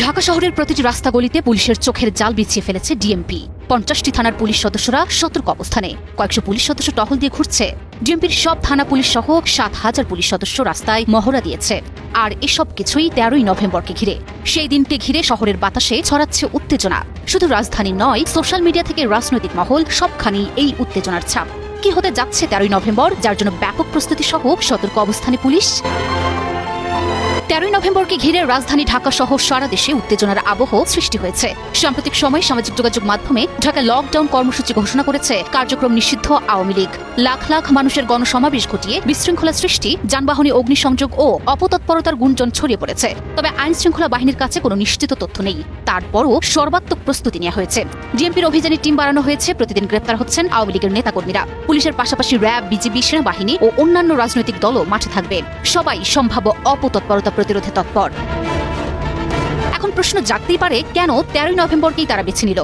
ঢাকা শহরের প্রতিটি রাস্তাগলিতে পুলিশের চোখের জাল বিছিয়ে ফেলেছে ডিএমপি। 50টি থানার পুলিশ সদস্যরা সতর্ক অবস্থানে, কয়েকশো পুলিশ সদস্য টহল দিয়ে ঘুরছে। ডিএমপির সব থানা পুলিশ সহ 7,000 পুলিশ সদস্য রাস্তায় মহড়া দিয়েছে। আর এসব কিছুই 13ই নভেম্বরকে ঘিরে। সেই দিনকে ঘিরে শহরের বাতাসে ছড়াচ্ছে উত্তেজনা। শুধু রাজধানী নয়, সোশ্যাল মিডিয়া থেকে রাজনৈতিক মহল সবখানেই এই উত্তেজনার ছাপ। কি হতে যাচ্ছে 13ই নভেম্বর, যার জন্য ব্যাপক প্রস্তুতি সহ সতর্ক অবস্থানে পুলিশ? 13ই নভেম্বরকে ঘিরে রাজধানী ঢাকা সহ সারা দেশে উত্তেজনার আবহ সৃষ্টি হয়েছে। সাম্প্রতিক সময়ে সামাজিক যোগাযোগ মাধ্যমে ঢাকায় লকডাউন কর্মসূচি ঘোষণা করেছে কার্যক্রম নিষিদ্ধ আওয়ামী লীগ। লাখ লাখ মানুষের গণসমাবেশ ঘটিয়ে বিশৃঙ্খলা সৃষ্টি, যানবাহনে অগ্নিসংযোগ ও অপতৎপরতার গুঞ্জন ছড়িয়ে পড়েছে। তবে আইন শৃঙ্খলা বাহিনীর কাছে কোনো নিশ্চিত তথ্য নেই। তারপরও সর্বাত্মক প্রস্তুতি নেওয়া হয়েছে। ডিএমপির অভিযানের টিম বাড়ানো হয়েছে। প্রতিদিন গ্রেপ্তার হচ্ছেন আওয়ামী লীগের নেতাকর্মীরা। পুলিশের পাশাপাশি র্যাব, বিজিবি, সেনাবাহিনী ও অন্যান্য রাজনৈতিক দলও মাঠে থাকবে। সবাই সম্ভাব্য অপতৎপরতা প্রতিরোধে তৎপর। এখন প্রশ্ন জাগতেই পারে, কেন 13ই নভেম্বরকেই তারা বেছে নিল?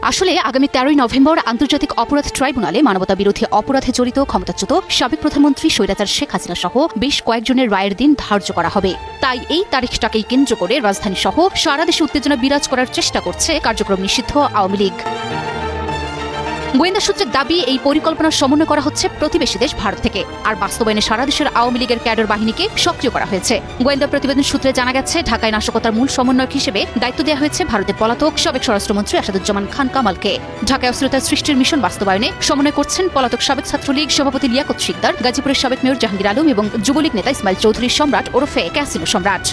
আসলে আগামী 13ই নভেম্বর আন্তর্জাতিক অপরাধ ট্রাইব্যুনালে মানবতা বিরোধী অপরাধে জড়িত ক্ষমতাচ্যুত সাবেক প্রধানমন্ত্রী স্বৈরাচার শেখ হাসিনা সহ বেশ কয়েকজনের রায়ের দিন ধার্য করা হবে। তাই এই তারিখটাকেই কেন্দ্র করে রাজধানী সহ সারা দেশে উত্তেজনা বিরাজ করার চেষ্টা করছে কার্যক্রম নিষিদ্ধ আওয়ামী লীগ। গোয়েন্দা সূত্রের দাবি, এই পরিকল্পনার সমন্বয় করা হচ্ছে প্রতিবেশী দেশ ভারত থেকে। আর বাস্তবায়নে সারা দেশের আওয়ামী লীগের ক্যাডার বাহিনীকে সক্রিয় করা হয়েছে। গোয়েন্দা প্রতিবেদন সূত্রে জানা গেছে, ঢাকায় নাশকতার মূল সমন্বয়ক হিসেবে দায়িত্ব দেওয়া হয়েছে ভারতের পলাতক সাবেক স্বরাষ্ট্রমন্ত্রী আসাদুজ্জামান খান কামালকে। ঢাকায় অস্থিরতা সৃষ্টির মিশন বাস্তবায়নে সমন্বয় করছেন পলাতক সাবেক ছাত্রলীগ সভাপতি লিয়াকত শিকদার, গাজীপুরের সাবেক মেয়র জাহাঙ্গীর আলম এবং যুবলীগ নেতা ইসমাইল চৌধুরী সম্রাট ওরফে ক্যাসিনো সম্রাট।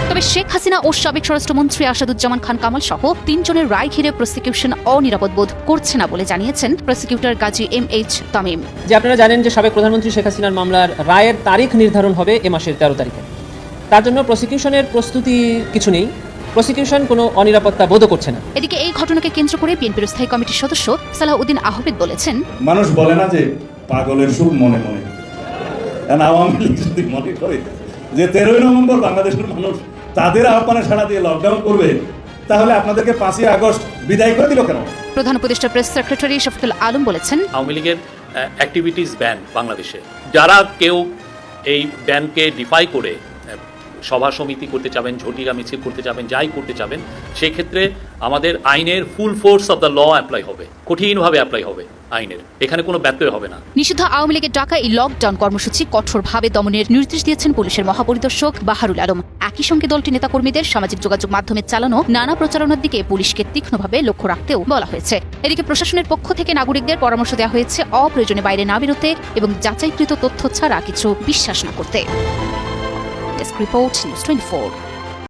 তবে শেখ হাসিনা ও সাবেক স্বরাষ্ট্রমন্ত্রী আসাদুজ্জামান খান কামাল সহ 3 জনের রায় ঘিরে প্রসিকিউশন অনিরাপদ বোধ করছে না বলে জানিয়েছেন প্রসিকিউটর গাজী এম.এইচ. তামিম। যে আপনারা জানেন যে সাবেক প্রধানমন্ত্রী শেখ হাসিনার মামলার রায়ের তারিখ নির্ধারণ হবে এ মাসের 13 তারিখে। তার জন্য প্রসিকিউশনের প্রস্তুতি কিছু নেই। প্রসিকিউশন কোনো অনিরাপত্তা বোধ করছে না। এদিকে এই ঘটনাকে কেন্দ্র করে বিএনপির স্থায়ী কমিটির সদস্য সালাহউদ্দিন আহমেদ বলেছেন, মানুষ বলে না যে পাগলের সুখ মনে মনে। আওয়ামী লীগ যদি মনে করে যে 13ই নভেম্বর বাংলাদেশের মানুষ তাদের আহ্বানে সাড়া দিয়ে লকডাউন করবে, তাহলে আপনাদেরকে 5ই আগস্ট বিদায় করে দিল কেন? প্রধান উপদেষ্টা প্রেস সেক্রেটারি শফিকুল আলম বলেছেন, আওয়ামী লীগের অ্যাক্টিভিটিস ব্যান বাংলাদেশে। যারা কেউ এই ব্যানকে ডিফাই করে সভা সমিতি করতে চাবেন, ঝটিকা মিছিল করতে চাবেন, যাই করতে চাবেন, সেই ক্ষেত্রে আমাদের আইনের full force of the law apply হবে, কঠিনভাবে অ্যাপ্লাই হবে আইনের। এখানে কোনো ব্যত্যয় হবে না। নিষিদ্ধ আওয়ামী লীগের ডাকা এই লকডাউন কর্মসূচি কঠোরভাবে দমনের নির্দেশ দিয়েছেন পুলিশের মহাপরিদর্শক বাহারুল আলম। একই সঙ্গে দলটি নেতাকর্মীদের সামাজিক যোগাযোগ মাধ্যমে চালানো নানা প্রচারণার দিকে পুলিশকে তীক্ষ্ণভাবে লক্ষ্য রাখতেও বলা হয়েছে। এদিকে প্রশাসনের পক্ষ থেকে নাগরিকদের পরামর্শ দেওয়া হয়েছে অপ্রয়োজনে বাইরে না বেরোতে এবং যাচাইকৃত তথ্য ছাড়া কিছু বিশ্বাস না করতে। Desk report, news 24।